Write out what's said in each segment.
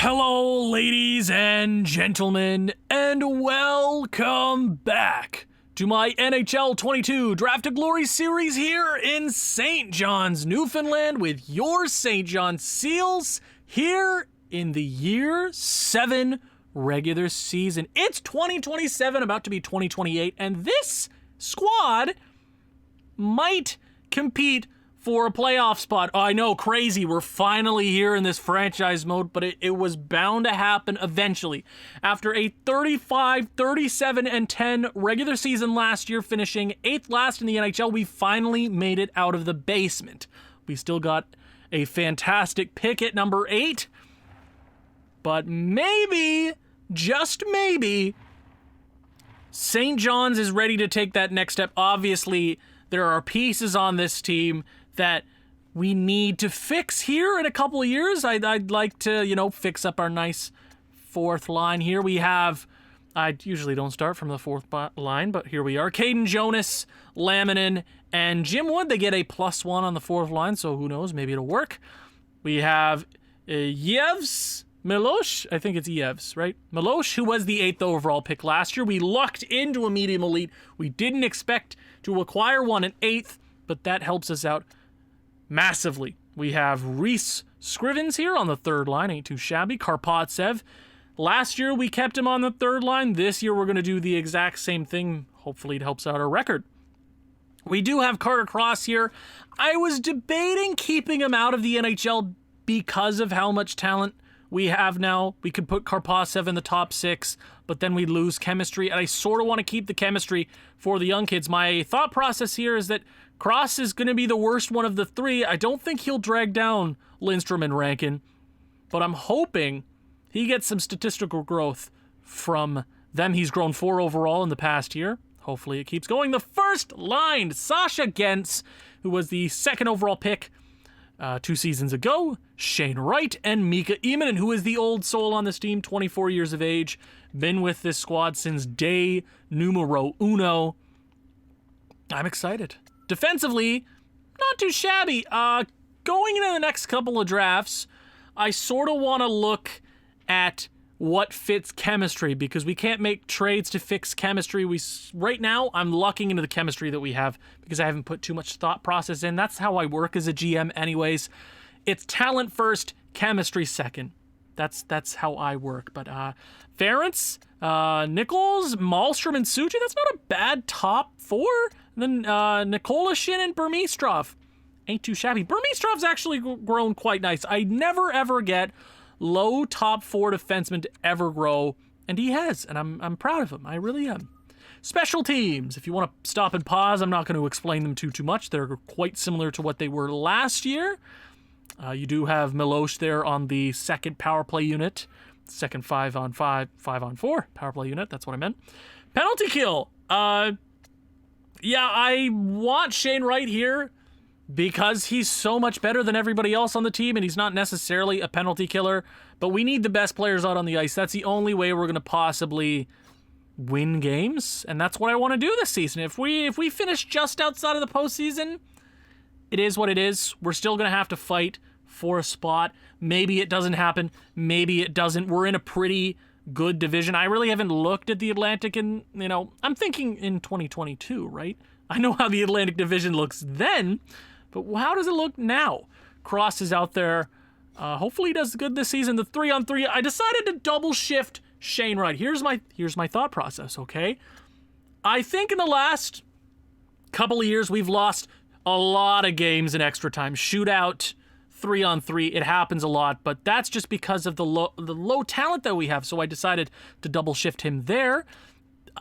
Hello, ladies and gentlemen, and welcome back to my NHL 22 Draft to Glory series here in St. John's, Newfoundland, with your St. John Seals here in the Year 7 regular season. It's 2027, about to be 2028, and this squad might compete for a playoff spot. Oh, I know, crazy. We're finally here in this franchise mode, but it was bound to happen eventually. After a 35, 37, and 10 regular season last year, finishing 8th last in the NHL, we finally made it out of the basement. We still got a fantastic pick at number 8, but maybe, just maybe, St. John's is ready to take that next step. Obviously, there are pieces on this team that we need to fix here in a couple of years. I'd like to, fix up our nice fourth line here. We have, I usually don't start from the fourth line, but here we are. Caden Jonas, Laminin, and Jim Wood. They get a +1 on the fourth line, so who knows, maybe it'll work. We have Yevs Milosh, I think it's Yevs, right? Milosh, who was the 8th overall pick last year. We lucked into a medium elite. We didn't expect to acquire one at 8th, but that helps us out massively. We have Reese Scrivens here on the third line, ain't too shabby. Karpatsev. Last year we kept him on the third line. This year we're going to do the exact same thing. Hopefully it helps out our record. We do have Carter Cross here. I was debating keeping him out of the NHL because of how much talent we have now. We could put Karpatsev in the top 6, but then we lose chemistry, and I sort of want to keep the chemistry for the young kids. My thought process here is that Cross is going to be the worst one of the 3. I don't think he'll drag down Lindstrom and Rankin, but I'm hoping he gets some statistical growth from them. He's grown 4 overall in the past year. Hopefully it keeps going. The first line, Sasha Gentz, who was the 2nd overall pick 2 seasons ago. Shane Wright and Mika Immonen, who is the old soul on this team, 24 years of age, been with this squad since day numero uno. I'm excited. Defensively, not too shabby. Going into the next couple of drafts, I sort of want to look at what fits chemistry, because we can't make trades to fix chemistry. Right now, I'm lucking into the chemistry that we have because I haven't put too much thought process in. That's how I work as a GM anyways. It's talent first, chemistry second. That's how I work. But Ferentz, Nichols, Malmstrom, and Suchi, that's not a bad top 4. And then Nikola Shin and Burmistrov. Ain't too shabby. Burmistrov's actually grown quite nice. I never ever get low top 4 defensemen to ever grow, and he has, and I'm proud of him. I really am. Special teams. If you want to stop and pause, I'm not going to explain them too much. They're quite similar to what they were last year. You do have Milosh there on the 2nd power play unit. 2nd 5-on-5, 5-on-4 power play unit. That's what I meant. Penalty kill. Yeah, I want Shane Wright here because he's so much better than everybody else on the team, and he's not necessarily a penalty killer, but we need the best players out on the ice. That's the only way we're going to possibly win games, and that's what I want to do this season. If we finish just outside of the postseason, it is what it is. We're still going to have to fight for a spot. Maybe it doesn't happen. Maybe it doesn't. We're in a pretty good division. I really haven't looked at the Atlantic, and I'm thinking in 2022, right? I know how the Atlantic Division looks then, but how does it look now? Cross is out there. Hopefully he does good this season. The 3-on-3, I decided to double shift Shane Wright. Here's my thought process, okay? I think in the last couple of years we've lost a lot of games in extra time. Shootout, 3-on-3, it happens a lot, but that's just because of the low talent that we have, so I decided to double shift him there.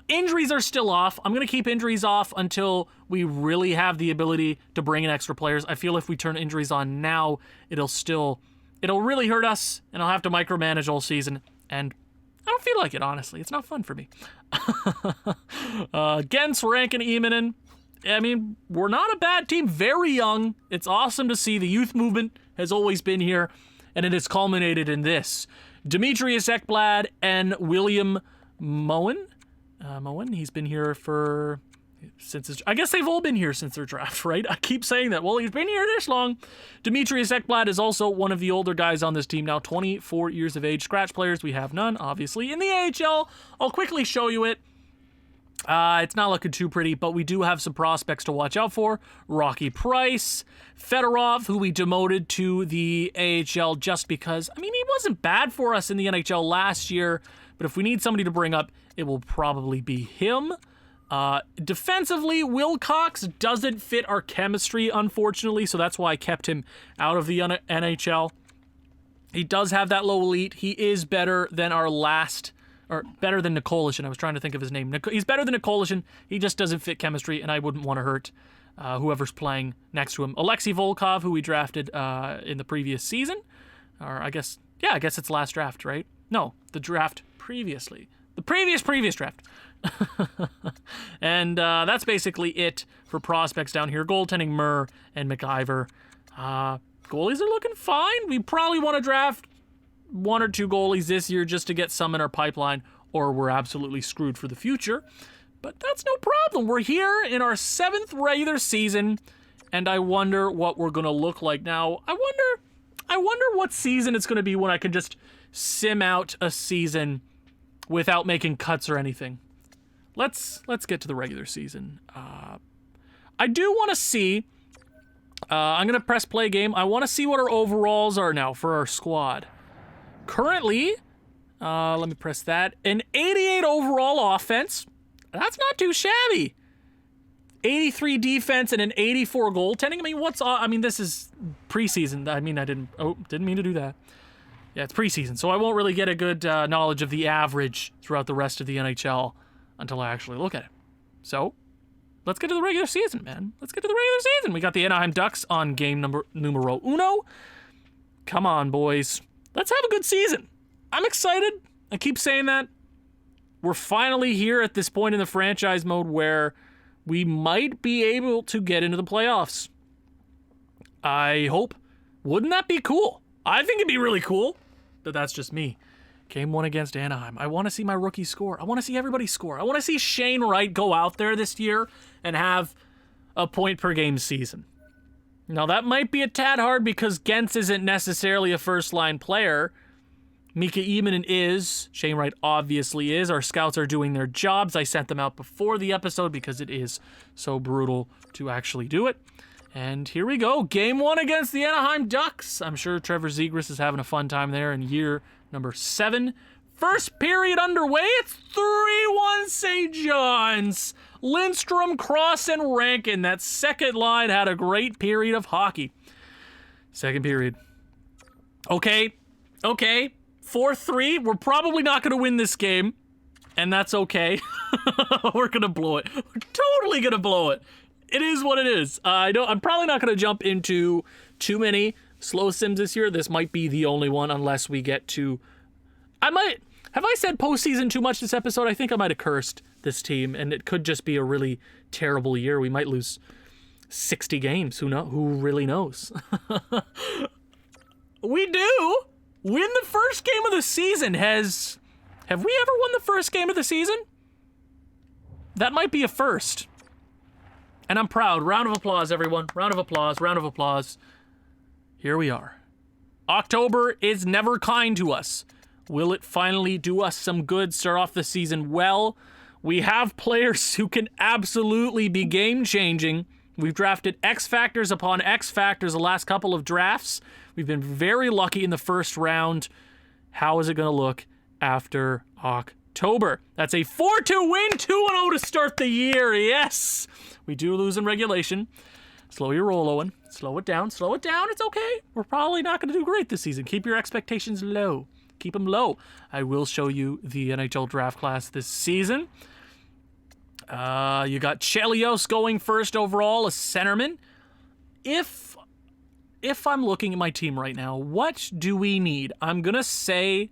Injuries are still off. I'm going to keep injuries off until we really have the ability to bring in extra players. I feel if we turn injuries on now, it'll really hurt us, and I'll have to micromanage all season, and I don't feel like it, honestly. It's not fun for me. Gens, Rankin, Immonen. I mean, we're not a bad team. Very young. It's awesome to see. The youth movement has always been here, and it has culminated in this. Demetrius Ekblad and William Moen. He's been here for I guess they've all been here since their draft, right? I keep saying that. Well, he's been here this long. Demetrius Ekblad is also one of the older guys on this team now, 24 years of age. Scratch players, we have none, obviously. In the AHL, I'll quickly show you it. It's not looking too pretty, but we do have some prospects to watch out for. Rocky Price, Fedorov, who we demoted to the AHL just because, I mean, he wasn't bad for us in the NHL last year, but if we need somebody to bring up, it will probably be him. Defensively, Wilcox doesn't fit our chemistry, unfortunately, so that's why I kept him out of the NHL. He does have that low elite. He is better than our last, or better than Nicolishin. I was trying to think of his name. He's better than Nicolishin. He just doesn't fit chemistry, and I wouldn't want to hurt whoever's playing next to him. Alexei Volkov, who we drafted in the previous season, or I guess it's last draft, right? No, the draft previously. The previous draft. And that's basically it for prospects down here. Goaltending, Murr and McIver. Goalies are looking fine. We probably want to draft 1 or 2 goalies this year just to get some in our pipeline, or we're absolutely screwed for the future. But that's no problem. We're here in our 7th regular season, and I wonder what we're going to look like now. I wonder what season it's going to be when I can just sim out a season without making cuts or anything. Let's get to the regular season. I do want to see, I'm going to press play game. I want to see what our overalls are now for our squad. Currently, let me press that. An 88 overall offense. That's not too shabby. 83 defense and an 84 goaltending. I mean, this is preseason. I didn't mean to do that. Yeah, it's preseason, so I won't really get a good knowledge of the average throughout the rest of the NHL until I actually look at it. So, let's get to the regular season, man. Let's get to the regular season. We got the Anaheim Ducks on game numero uno. Come on, boys. Let's have a good season. I'm excited. I keep saying that. We're finally here at this point in the franchise mode where we might be able to get into the playoffs. I hope. Wouldn't that be cool? I think it'd be really cool. But that's just me. Game 1 against Anaheim. I want to see my rookie score. I want to see everybody score. I want to see Shane Wright go out there this year and have a point per game season. Now, that might be a tad hard because Gentz isn't necessarily a first-line player. Mika Imanen is. Shane Wright obviously is. Our scouts are doing their jobs. I sent them out before the episode because it is so brutal to actually do it. And here we go. Game 1 against the Anaheim Ducks. I'm sure Trevor Zegras is having a fun time there in year number 7. First period underway. It's 3-1 St. John's. Lindstrom, Cross, and Rankin. That second line had a great period of hockey. Second period. Okay. 4-3. We're probably not going to win this game. And that's okay. We're going to blow it. We're totally going to blow it. It is what it is. I'm probably not going to jump into too many slow sims this year. This might be the only one unless we get to... Have I said postseason too much this episode? I think I might have cursed this team, and it could just be a really terrible year. We might lose 60 games. Who really knows? We do win the first game of the season. Have we ever won the first game of the season? That might be a first. And I'm proud. Round of applause, everyone. Round of applause. Here we are. October is never kind to us. Will it finally do us some good, start off the season well? We have players who can absolutely be game-changing. We've drafted X Factors upon X Factors the last couple of drafts. We've been very lucky in the first round. How is it going to look after October? That's a 4-2 win, 2-0 to start the year. Yes! We do lose in regulation. Slow your roll, Owen. Slow it down. It's okay. We're probably not going to do great this season. Keep your expectations low. Keep them low. I will show you the NHL draft class this season. You got Chelios going first overall, a centerman. If I'm looking at my team right now, what do we need? I'm going to say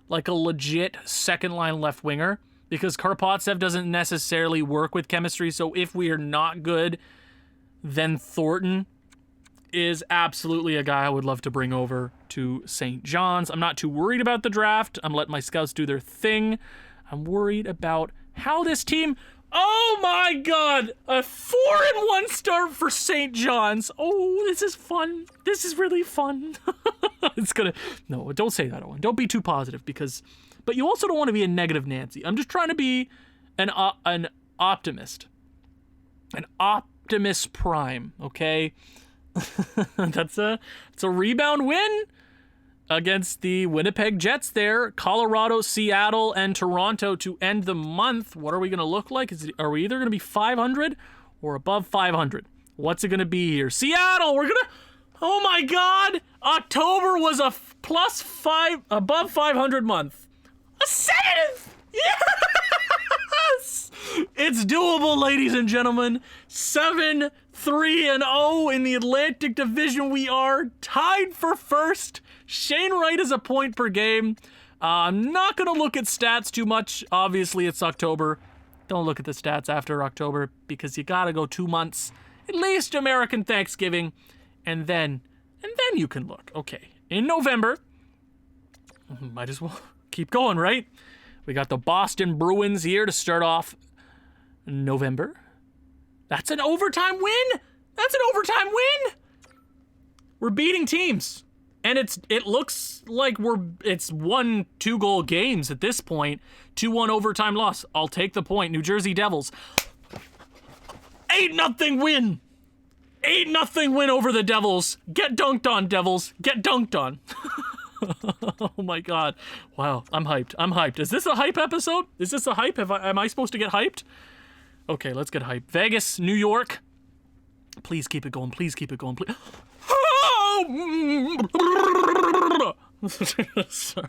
like a legit second-line left winger because Karpatsev doesn't necessarily work with chemistry, so if we are not good, then Thornton is absolutely a guy I would love to bring over to St. John's. I'm not too worried about the draft. I'm letting my scouts do their thing. I'm worried about how this team Oh my god! A 4-1 start for St. John's. Oh, this is fun. This is really fun. It's gonna... No, don't say that, Owen. Don't be too positive because... But you also don't want to be a negative Nancy. I'm just trying to be an optimist. An Optimus Prime, okay? It's a rebound win against the Winnipeg Jets there. Colorado, Seattle, and Toronto to end the month. What are we going to look like? Are we either going to be 500 or above 500? What's it going to be here? Seattle, we're going to... Oh my god! October was a above 500 month. A 7th! Yes! It's doable, ladies and gentlemen. 7-3-0 in the Atlantic Division. We are tied for first. Shane Wright is a point per game. I'm not going to look at stats too much. Obviously, it's October. Don't look at the stats after October because you got to go 2 months, at least American Thanksgiving, and then you can look. Okay, in November, might as well keep going, right? We got the Boston Bruins here to start off November. That's an overtime win. That's an overtime win. We're beating teams. And it looks like it's 1-2 goal games at this point. 2-1 overtime loss. I'll take the point. New Jersey Devils. 8-0 win. 8-0 win over the Devils. Get dunked on, Devils. Get dunked on. Oh my god. Wow, I'm hyped. I'm hyped. Is this a hype episode? Is this a hype? Am I supposed to get hyped? Okay, let's get hyped. Vegas, New York. Please keep it going. Please keep it going. Please. Sorry.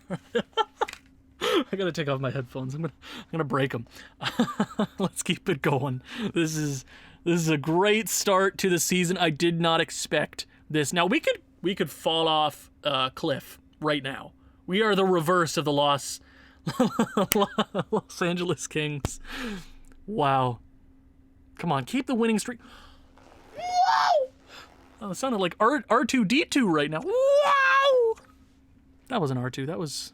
I gotta take off my headphones. I'm gonna break them. Let's keep it going. This is a great start to the season. I did not expect this. Now we could fall off a cliff right now. We are the reverse of the Los Angeles Kings. Wow. Come on, keep the winning streak. Wow! Oh, it sounded like R2-D2 right now. Wow! That wasn't R2. It was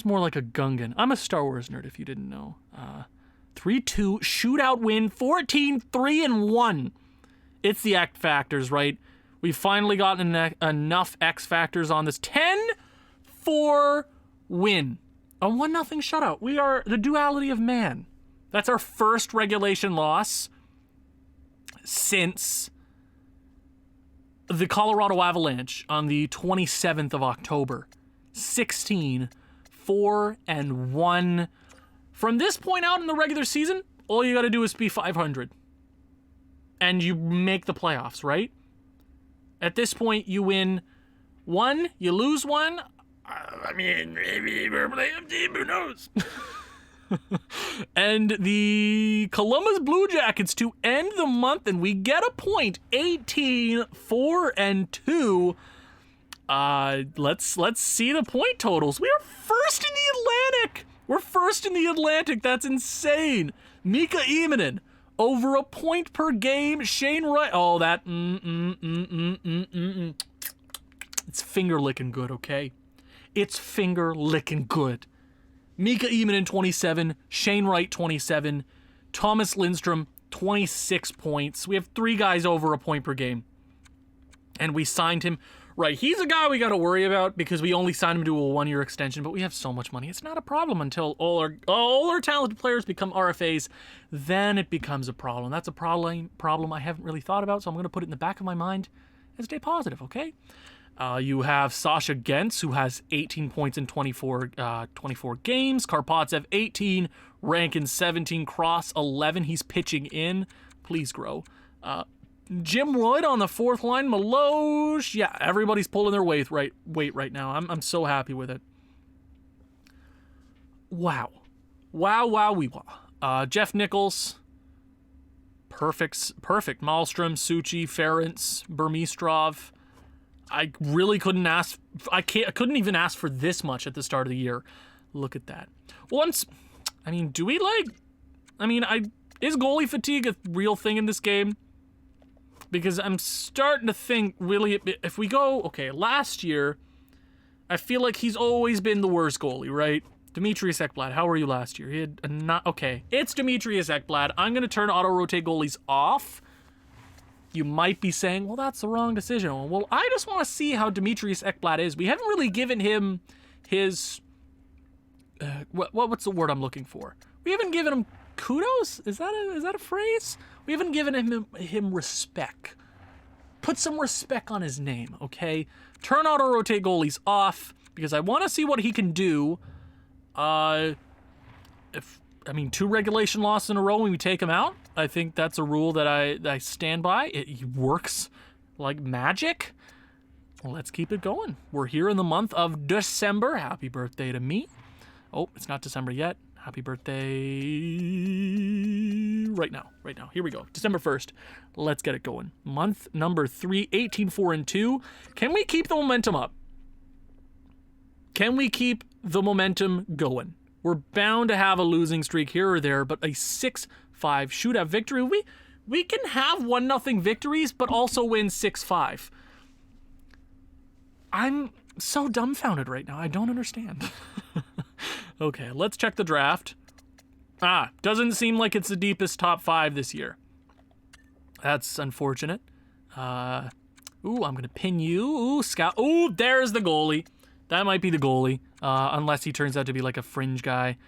more like a Gungan. I'm a Star Wars nerd, if you didn't know. 3-2 shootout win, 14-3-1. It's the X factors, right? We've finally gotten enough X factors on this. 10-4 win. A 1-0 shutout. We are the duality of man. That's our first regulation loss since the Colorado Avalanche on the 27th of October. 16-4-1. From this point out in the regular season, all you got to do is be 500. And you make the playoffs, right? At this point, you win 1, you lose 1. I mean, maybe we're playing a team, who knows? And the Columbus Blue Jackets to end the month, and we get a point, 18-4-2. Let's see the point totals. We are first in the Atlantic. We're first in the Atlantic. That's insane. Mika Immonen, over a point per game. Shane Wright. Oh, that. It's finger licking good, okay? It's finger licking good. Mika Immonen, 27. Shane Wright, 27. Thomas Lindstrom, 26 points. We have 3 guys over a point per game. And we signed him. Right, he's a guy we got to worry about because we only signed him to a 1-year extension, but we have so much money. It's not a problem until all our talented players become RFAs. Then it becomes a problem. That's a problem I haven't really thought about, so I'm going to put it in the back of my mind and stay positive, okay? You have Sasha Gentz, who has 18 points in 24 games. Karpatsev, 18. Rankin, 17. Cross, 11. He's pitching in. Please grow. Jim Wood on the 4th line. Maloche. Yeah, everybody's pulling their weight right now. I'm so happy with it. Wow. Wow. Jeff Nichols. Perfect. Malmstrom, Suchi, Ferentz, Burmistrov. I really couldn't ask. I couldn't even ask for this much at the start of the year. Look at that. Is goalie fatigue a real thing in this game? Because I'm starting to think, really, if we go, okay, last year, I feel like he's always been the worst goalie, right? Demetrius Ekblad, how were you last year? He had a not okay. It's Demetrius Ekblad. I'm gonna turn auto-rotate goalies off. You might be saying, well, that's the wrong decision. Well, I just want to see how Demetrius Ekblad is. We haven't really given him his... what's the word I'm looking for? We haven't given him kudos? Is that a phrase? We haven't given him respect. Put some respect on his name, okay? Turn auto-rotate goalies off because I want to see what he can do. 2 regulation losses in a row when we take him out. I think that's a rule that I stand by. It works like magic. Well, let's keep it going. We're here in the month of December. Happy birthday to me. Oh, it's not December yet. Happy birthday right now. Here we go. December 1st. Let's get it going. Month number 3, 18-4-2. Can we keep the momentum up? Can we keep the momentum going? We're bound to have a losing streak here or there, but a 6-5 shootout victory. We can have 1-0 victories, but also win 6-5. I'm so dumbfounded right now. I don't understand. Okay, let's check the draft. Doesn't seem like it's the deepest top 5 this year. That's unfortunate. I'm gonna pin you. Ooh, scout. Ooh, there's the goalie. That might be the goalie, unless he turns out to be like a fringe guy.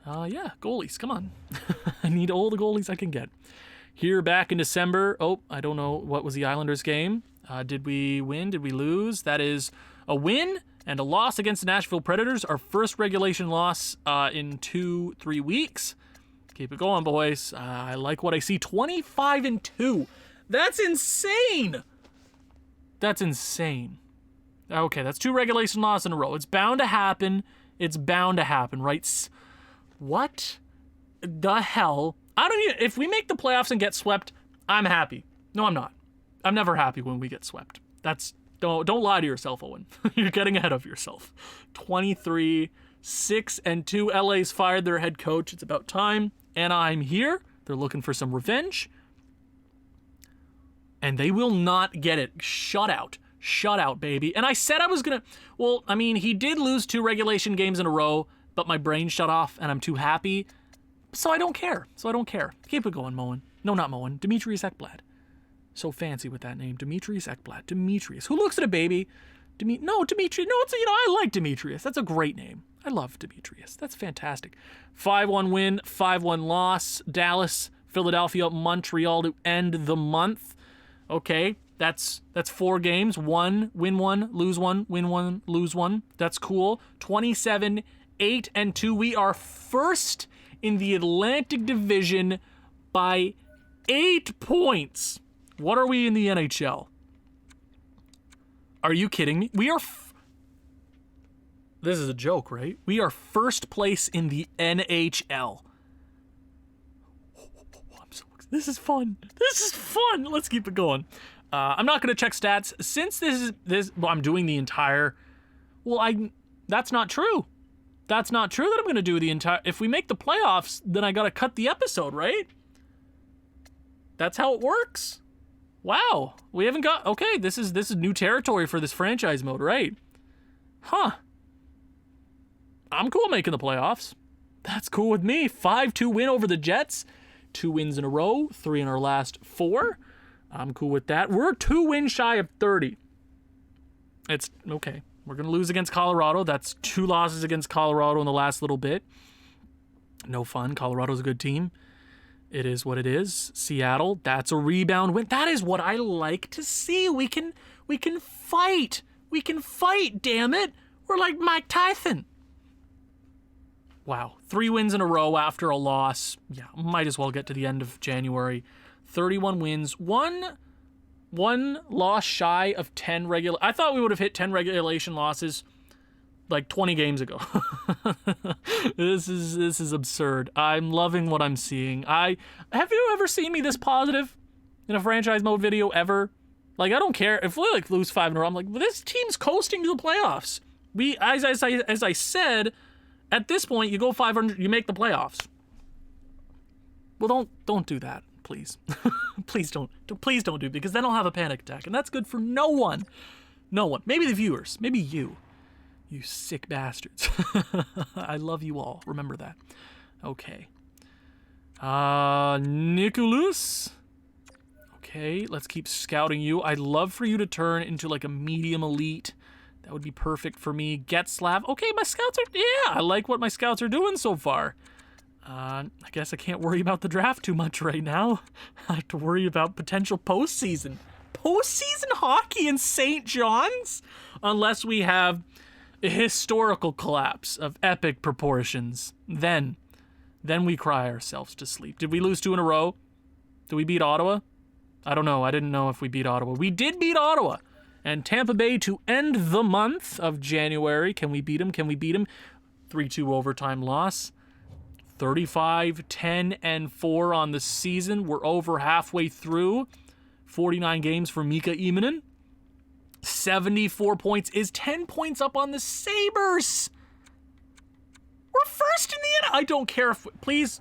Yeah, goalies, come on. I need all the goalies I can get. Here back in December. Oh, I don't know. What was the Islanders game? Did we win? Did we lose? That is a win and a loss against the Nashville Predators. Our first regulation loss in 2-3 weeks. Keep it going, boys. I like what I see. 25-2. That's insane. That's insane. Okay, that's 2 regulation losses in a row. It's bound to happen. It's bound to happen, right? What the hell? If we make the playoffs and get swept, I'm happy. No, I'm not. I'm never happy when we get swept. Don't lie to yourself, Owen. You're getting ahead of yourself. 23-6-2. LA's fired their head coach. It's about time. Anaheim here. They're looking for some revenge. And they will not get it. Shut out, baby. And I said I was going to... Well, I mean, he did lose 2 regulation games in a row, but my brain shut off, and I'm too happy. So I don't care. Keep it going, Moen. No, not Moen. Demetrius Ekblad. So fancy with that name. Demetrius Ekblad. Demetrius. Who looks at a baby? Demetrius. No, it's, I like Demetrius. That's a great name. I love Demetrius. That's fantastic. 5-1 win, 5-1 loss. Dallas, Philadelphia, Montreal to end the month. Okay, that's 4 games. 1, win 1, lose 1, win 1, lose 1. That's cool. 27-8-2. We are first in the Atlantic Division by 8 points. What are we in the NHL? Are you kidding me? We are... This is a joke, right? We are first place in the NHL. I'm so excited. This is fun. Let's keep it going. I'm not going to check stats. Since I'm doing the entire... That's not true. That's not true that I'm going to do the entire... If we make the playoffs, then I got to cut the episode, right? That's how it works. Wow. We haven't got... Okay, this is new territory for this franchise mode, right? Huh. I'm cool making the playoffs. That's cool with me. 5-2 win over the Jets. 2 wins in a row. 3 in our last 4. I'm cool with that. We're 2 wins shy of 30. It's okay. We're going to lose against Colorado. That's 2 losses against Colorado in the last little bit. No fun. Colorado's a good team. It is what it is. Seattle, that's a rebound win. That is what I like to see. We can fight. We can fight, damn it. We're like Mike Tyson. Wow. 3 wins in a row after a loss. Yeah, might as well get to the end of January. 31 wins. One loss shy of 10 regular. I thought we would have hit 10 regulation losses like 20 games ago. This is absurd. I'm loving what I'm seeing. Have you ever seen me this positive in a franchise mode video ever? Like, I don't care if we lose 5 in a row. I'm like, well, this team's coasting to the playoffs. We, as I said, at this point, you go 500, you make the playoffs. Well, don't do that, please. Please don't do it, because then I'll have a panic attack, and that's good for no one. No one. Maybe the viewers. Maybe you You sick bastards. I love you all. Remember that. Okay. Nicholas. Okay, let's keep scouting you. I'd love for you to turn into like a medium elite. That would be perfect for me. Getzlav. Okay, my scouts are... Yeah, I like what my scouts are doing so far. I guess I can't worry about the draft too much right now. I have to worry about potential postseason. Postseason hockey in St. John's? Unless we have a historical collapse of epic proportions. Then we cry ourselves to sleep. Did we lose 2 in a row? Did we beat Ottawa? I don't know. I didn't know if we beat Ottawa. We did beat Ottawa. And Tampa Bay to end the month of January. Can we beat them? 3-2 overtime loss. 35-10-4 on the season. We're over halfway through. 49 games for Mika Immonen. 74 points is 10 points up on the Sabres. We're first in the end. I don't care if... Please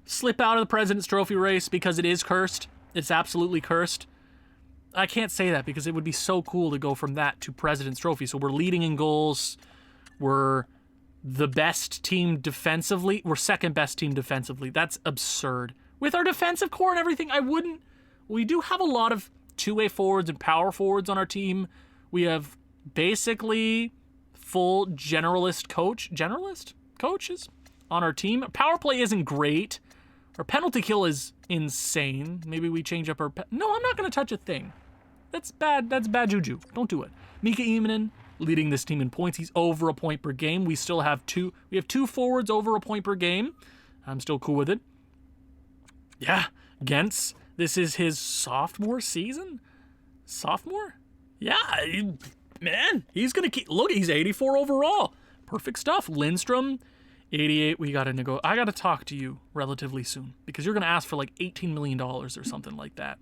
slip out of the President's Trophy race because it is cursed. It's absolutely cursed. I can't say that because it would be so cool to go from that to President's Trophy. So we're leading in goals. We're the best team defensively. We're second best team defensively. That's absurd. With our defensive core and everything, we do have a lot of two-way forwards and power forwards on our team. We have basically full generalist coaches on our team. Power play isn't great. Our penalty kill is insane. Maybe we change up our... No, I'm not going to touch a thing. That's bad. That's bad juju. Don't do it. Mika Immonen leading this team in points. He's over a point per game. We still have two forwards over a point per game. I'm still cool with it. Yeah, Gentz. This is his sophomore season? Sophomore? Yeah, man. He's going to keep... Look, he's 84 overall. Perfect stuff. Lindstrom, 88. I got to talk to you relatively soon because you're going to ask for like $18 million or something like that.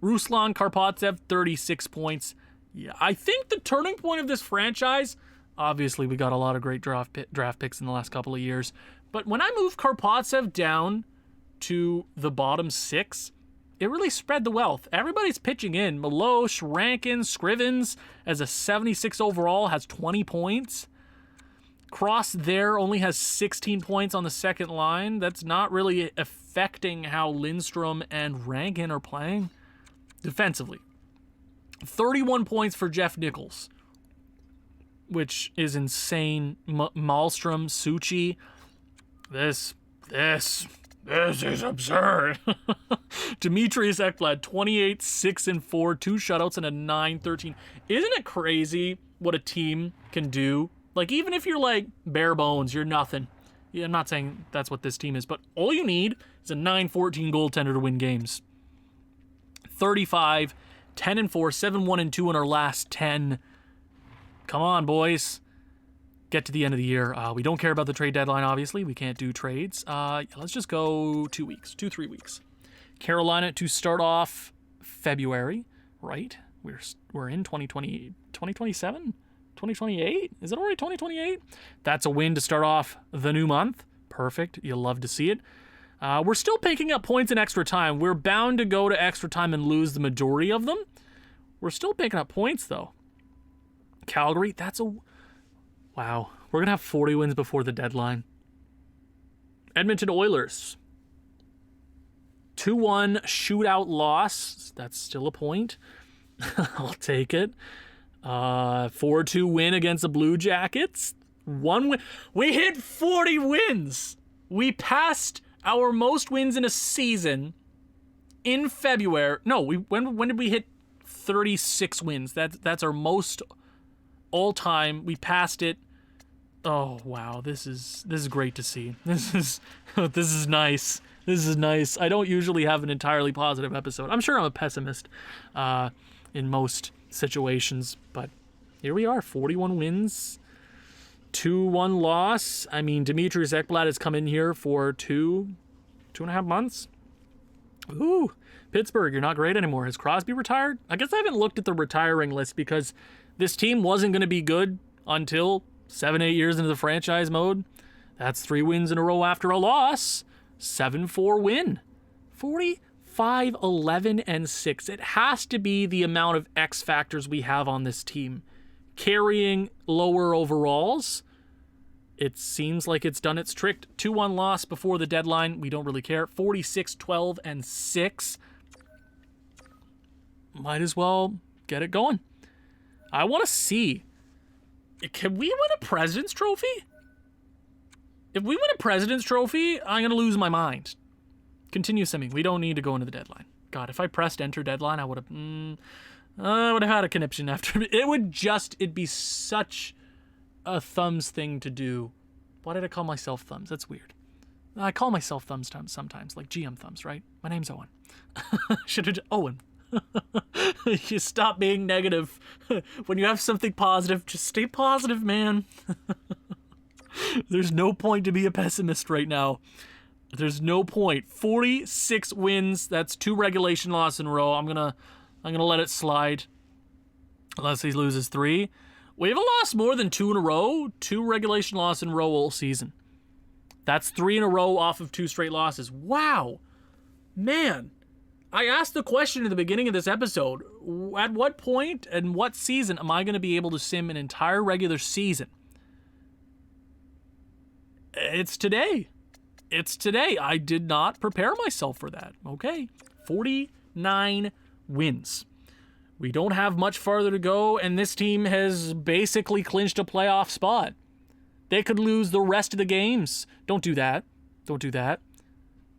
Ruslan Karpatsev, 36 points. Yeah, I think the turning point of this franchise, obviously we got a lot of great draft picks in the last couple of years, but when I moved Karpatsev down to the bottom 6, it really spread the wealth. Everybody's pitching in. Milosh, Rankin, Scrivens as a 76 overall has 20 points. Cross there only has 16 points on the second line. That's not really affecting how Lindstrom and Rankin are playing defensively. 31 points for Jeff Nichols, which is insane. Malmstrom, Suchi. This is absurd. Demetrius Ekblad, 28, 6-4, 2 shutouts and a 9-13. Isn't it crazy what a team can do? Like, even if you're like bare bones, you're nothing. Yeah, I'm not saying that's what this team is, but all you need is a 9-14 goaltender to win games. 35, 10-4, 7-1-2 in our last 10. Come on, boys. Get to the end of the year. We don't care about the trade deadline, obviously. We can't do trades. Let's just go 3 weeks. Carolina to start off February, right? We're in 2020, 2027? 2028? Is it already 2028? That's a win to start off the new month. Perfect. You'll love to see it. We're still picking up points in extra time. We're bound to go to extra time and lose the majority of them. We're still picking up points, though. Calgary, wow. We're going to have 40 wins before the deadline. Edmonton Oilers. 2-1 shootout loss. That's still a point. I'll take it. 4-2 win against the Blue Jackets. 1 win. We hit 40 wins. We passed our most wins in a season in February. No, when did we hit 36 wins? That's our most all time. We passed it. Oh wow, this is great to see. This is nice. This is nice. I don't usually have an entirely positive episode. I'm sure I'm a pessimist in most situations, but here we are, 41 wins, 2-1 loss. I mean, Demetrius Ekblad has come in here for 2.5 months. Ooh, Pittsburgh, you're not great anymore. Has Crosby retired? I guess I haven't looked at the retiring list because this team wasn't going to be good until 7-8 years into the franchise mode. That's 3 wins in a row after a loss. 7-4 win. 45-11-6. It has to be the amount of X factors we have on this team. carrying lower overalls. It seems like it's done its trick. 2-1 loss before the deadline. We don't really care. 46-12-6. Might as well get it going. I want to see. Can we win a President's Trophy? If we win a President's Trophy, I'm going to lose my mind. Continue simming. We don't need to go into the deadline. God, if I pressed enter deadline, I would have had a conniption after. It'd be such a thumbs thing to do. Why did I call myself thumbs? That's weird. I call myself thumbs sometimes, like GM thumbs, right? My name's Owen. Should have Owen. You stop being negative. When you have something positive, just stay positive, man. There's no point to be a pessimist right now. There's no point. 46 wins. That's 2 regulation losses in a row. I'm gonna let it slide. Unless he loses 3. We haven't lost more than 2 in a row. 2 regulation losses in a row all season. That's 3 in a row off of 2 straight losses. Wow. Man. I asked the question at the beginning of this episode. At what point and what season am I going to be able to sim an entire regular season? It's today. It's today. I did not prepare myself for that. Okay. 49 wins. We don't have much farther to go, and this team has basically clinched a playoff spot. They could lose the rest of the games. Don't do that. Don't do that.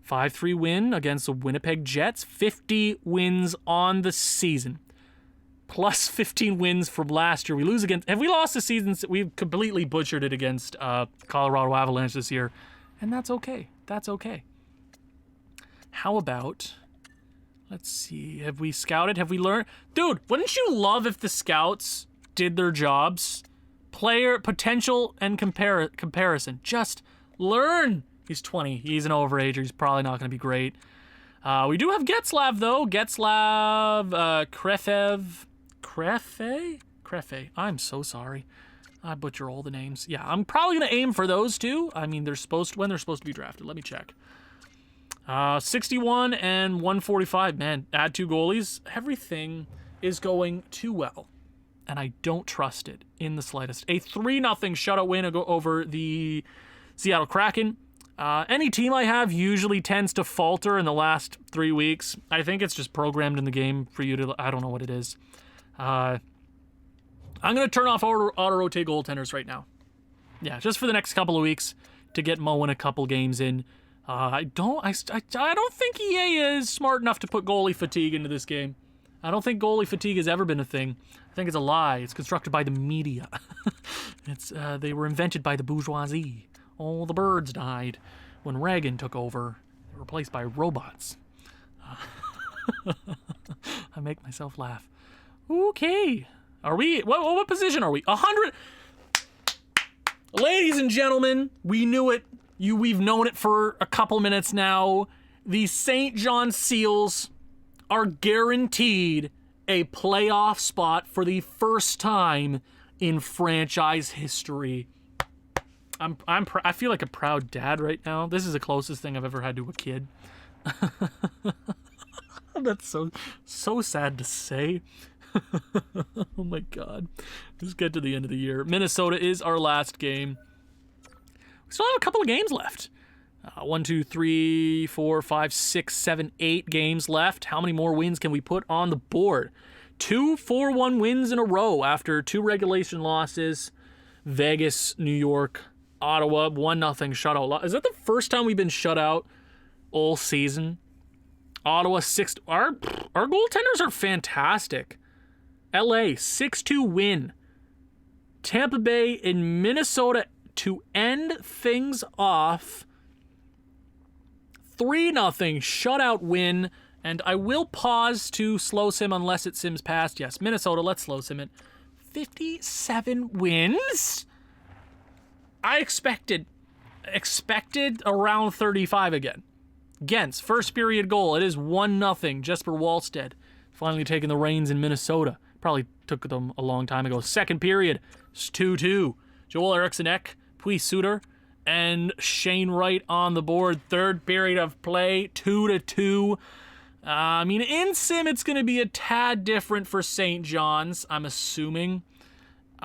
5-3 win against the Winnipeg Jets. 50 wins on the season. Plus 15 wins from last year. We lose against... Have we lost the season? We've completely butchered it against Colorado Avalanche this year. And that's okay. That's okay. How about... Let's see. Have we scouted? Have we learned? Dude, wouldn't you love if the scouts did their jobs? Player potential and comparison. Just learn. He's 20. He's an overager. He's probably not going to be great. We do have Getzlav, though. Getzlav, Krefe? I'm so sorry. I butcher all the names. Yeah, I'm probably going to aim for those two. I mean, when they're supposed to be drafted. Let me check. 61 and 145. Man, add 2 goalies. Everything is going too well. And I don't trust it in the slightest. A 3-0 shutout win over the Seattle Kraken. Any team I have usually tends to falter in the last 3 weeks. I think it's just programmed in the game for you to... I don't know what it is. I'm going to turn off auto-rotate goaltenders right now. Yeah, just for the next couple of weeks to get Moen a couple games in. I don't think EA is smart enough to put goalie fatigue into this game. I don't think goalie fatigue has ever been a thing. I think it's a lie. It's constructed by the media. They were invented by the bourgeoisie. All the birds died when Reagan took over, replaced by robots. I make myself laugh. Okay. Are we... What position are we? 100... Ladies and gentlemen, we knew it. We've known it for a couple minutes now. The St. John Seals are guaranteed a playoff spot for the first time in franchise history. I feel like a proud dad right now. This is the closest thing I've ever had to a kid. That's so sad to say. Oh my God. Let's get to the end of the year. Minnesota is our last game. We still have a couple of games left. 1, 2, 3, 4, 5, 6, 7, 8 games left. How many more wins can we put on the board? 2 4-1 wins in a row after 2 regulation losses. Vegas, New York, Ottawa, 1-0 shutout. Is that the first time we've been shut out all season? Ottawa, 6... Our goaltenders are fantastic. LA, 6-2 win. Tampa Bay and Minnesota to end things off. 3-0 shutout win. And I will pause to slow sim unless it sims past. Yes, Minnesota, let's slow sim it. 57 wins? I expected around 35 again. Gens, first period goal. It is 1-0. Jesper Wallstead finally taking the reins in Minnesota. Probably took them a long time ago. Second period, it's 2-2. Joel Eriksson-Ek, Puis Suter, and Shane Wright on the board. Third period of play, 2-2. I mean, in sim, it's going to be a tad different for St. John's, I'm assuming.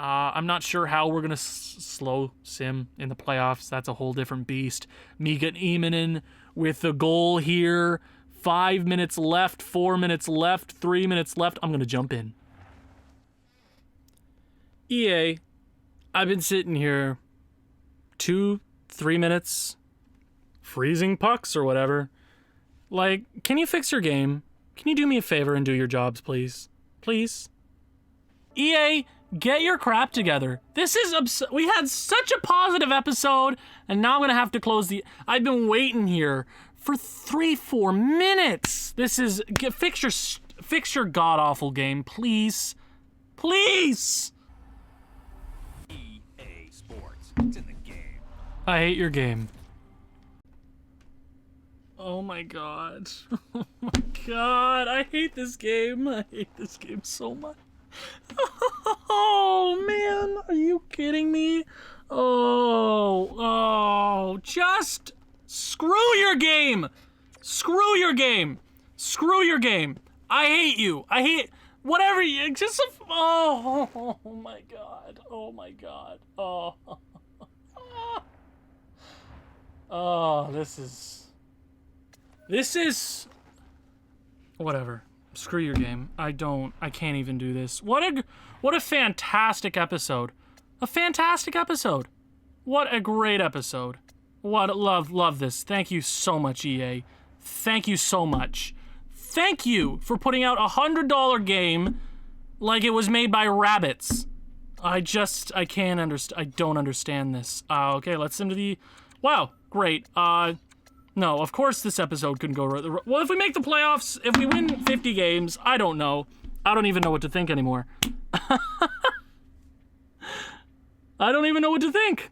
I'm not sure how we're going to slow sim in the playoffs. That's a whole different beast. Mika Immonen with the goal here. 5 minutes left, 4 minutes left, 3 minutes left. I'm going to jump in. EA, I've been sitting here 2-3 minutes, freezing pucks or whatever. Like, can you fix your game? Can you do me a favor and do your jobs, please? Please? EA, get your crap together. This is we had such a positive episode, and now I'm gonna have to close the. I've been waiting here for 3-4 minutes. This is fix your god awful game, please, please. EA Sports, it's in the game. I hate your game. Oh my god. Oh my god. I hate this game. I hate this game so much. Oh man, are you kidding me? Oh, just screw your game. Screw your game. Screw your game. I hate you. I hate whatever you just oh my god. Oh my god. Oh. Oh, this is whatever. Screw your game. I can't even do this. What a fantastic episode. A fantastic episode. What a great episode. Love this. Thank you so much, EA. Thank you so much. Thank you for putting out $100 game like it was made by rabbits. I can't understand. I don't understand this. Okay, let's send to the. Wow, great. No, of course this episode couldn't go right. Well, if we make the playoffs, if we win 50 games, I don't know. I don't even know what to think anymore. I don't even know what to think.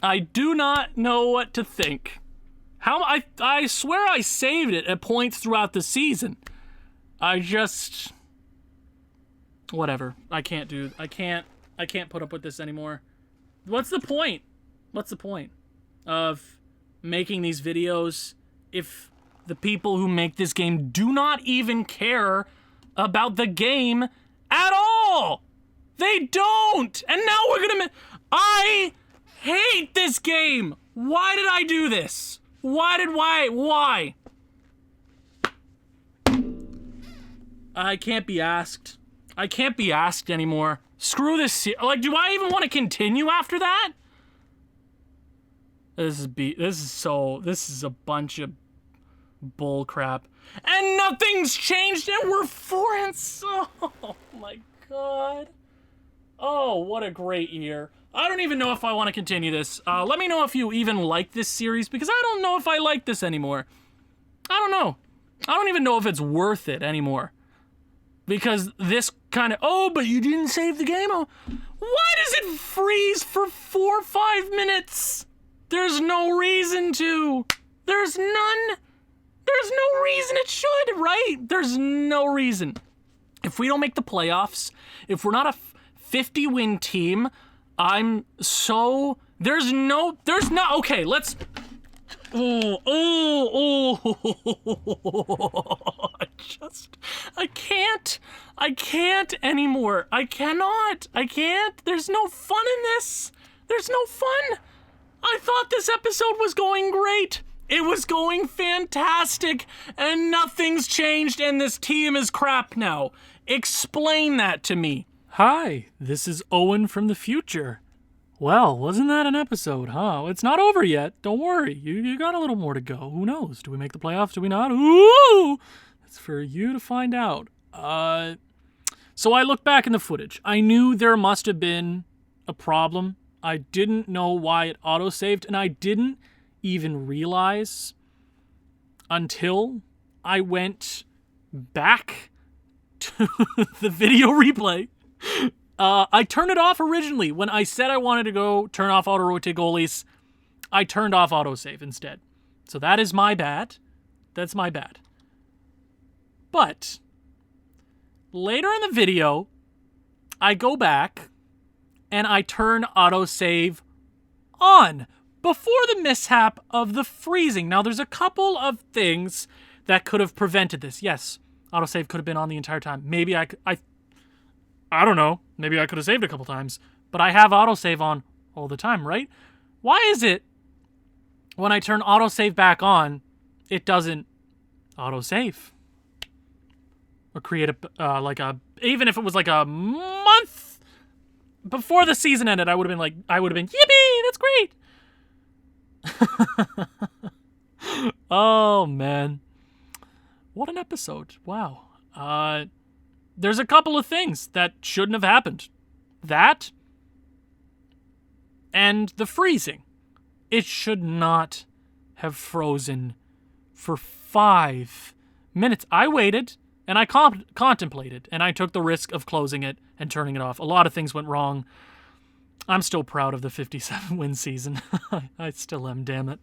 I do not know what to think. I swear I saved it at points throughout the season. Whatever. I can't put up with this anymore. What's the point? What's the point of making these videos if the people who make this game do not even care about the game at all? They don't! And now we're gonna I hate this game! Why did I do this? Why? I can't be asked. I can't be asked anymore. Screw this. Like, do I even want to continue after that? This is a bunch of bull crap. And nothing's changed and we're 4 and so. Oh my god. Oh, what a great year. I don't even know if I want to continue this. Let me know if you even like this series, because I don't know if I like this anymore. I don't know. I don't even know if it's worth it anymore. Because this kind of, oh, but you didn't save the game. Oh, why does it freeze for 4 or 5 minutes? There's no reason to. There's none. There's no reason it should, right? There's no reason. If we don't make the playoffs, if we're not a 50-win team, okay, let's. I can't anymore. I can't. There's no fun in this. There's no fun. I thought this episode was going great. It was going fantastic, and nothing's changed, and this team is crap now. Explain that to me. Hi, this is Owen from the future. Well, wasn't that an episode, huh? It's not over yet. Don't worry. You got a little more to go. Who knows? Do we make the playoffs? Do we not? Ooh! That's for you to find out. So I looked back in the footage. I knew there must have been a problem. I didn't know why it autosaved, and I didn't even realize until I went back to the video replay. I turned it off originally. When I said I wanted to go turn off auto-rotate goalies, I turned off autosave instead. So that is my bad. That's my bad. But later in the video, I go back and I turn autosave on before the mishap of the freezing. Now, there's a couple of things that could have prevented this. Yes, autosave could have been on the entire time. Maybe I don't know. Maybe I could have saved a couple times, but I have autosave on all the time, right? Why is it when I turn autosave back on, it doesn't autosave? Or create even if it was like a month before the season ended, I would have been, yippee, that's great. Oh, man. What an episode. Wow. There's a couple of things that shouldn't have happened. That and the freezing. It should not have frozen for 5 minutes. I waited, and I contemplated, and I took the risk of closing it and turning it off. A lot of things went wrong. I'm still proud of the 57-win season. I still am, damn it.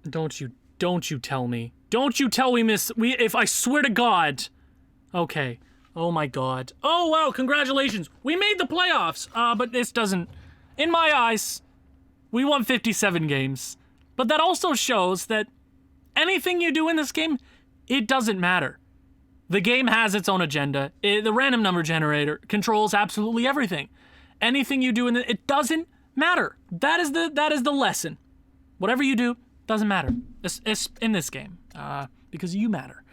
Don't you tell me. Don't you tell me, if I swear to God. Okay. Oh my God. Oh wow, congratulations. We made the playoffs. But this doesn't, in my eyes, we won 57 games. But that also shows that anything you do in this game, it doesn't matter. The game has its own agenda. The random number generator controls absolutely everything. Anything you do it doesn't matter. That is the lesson. Whatever you do doesn't matter. It's in this game, because you matter.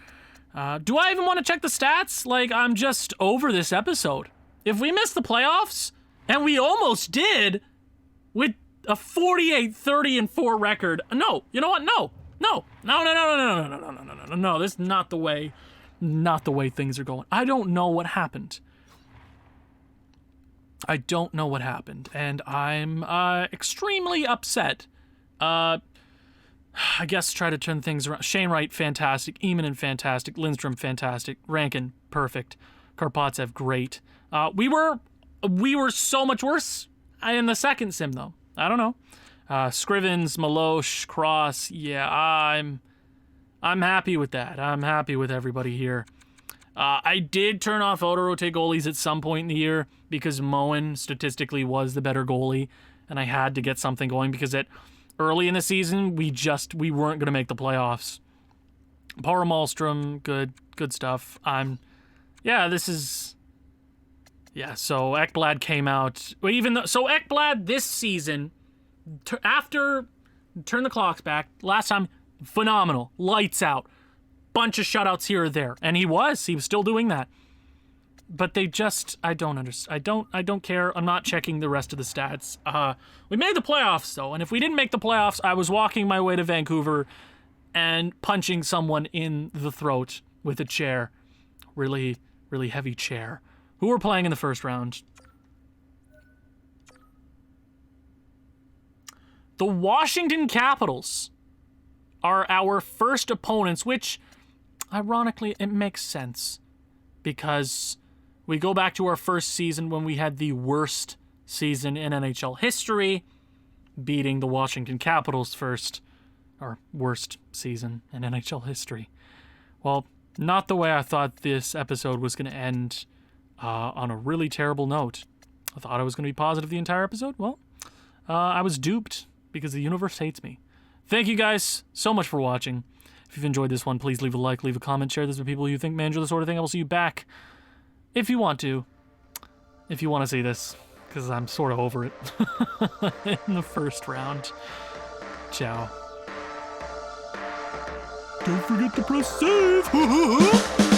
Do I even want to check the stats? Like, I'm just over this episode. If we miss the playoffs, and we almost did, with a 48-30-4 record. No, you know what? No. This is not the way things are going. I don't know what happened. And I'm extremely upset. I guess try to turn things around. Shane Wright, fantastic. Eamon, fantastic. Lindstrom, fantastic. Rankin, perfect. Karpatsev, great. We were so much worse in the second sim, though. I don't know. Scrivens, Malosh, Cross. Yeah, I'm happy with that. I'm happy with everybody here. I did turn off auto-rotate goalies at some point in the year because Moen statistically was the better goalie, and I had to get something going because early in the season, we weren't going to make the playoffs. Para Malmstrom, good stuff. So Ekblad came out. So Ekblad this season, after turn the clocks back, last time, phenomenal, lights out, bunch of shutouts here or there, and he was still doing that. But I don't understand. I don't care. I'm not checking the rest of the stats. We made the playoffs though, and if we didn't make the playoffs, I was walking my way to Vancouver and punching someone in the throat with a chair, really, really heavy chair. Who were playing in the first round? The Washington Capitals are our first opponents, which, ironically, it makes sense because we go back to our first season when we had the worst season in NHL history, beating the Washington Capitals worst season in NHL history. Well, not the way I thought this episode was going to end, on a really terrible note. I thought I was going to be positive the entire episode. Well, I was duped because the universe hates me. Thank you guys so much for watching. If you've enjoyed this one, please leave a like, leave a comment, share this with people you think may enjoy the sort of thing. I will see you back if you want to see this, because I'm sort of over it in the first round. Ciao. Don't forget to press save.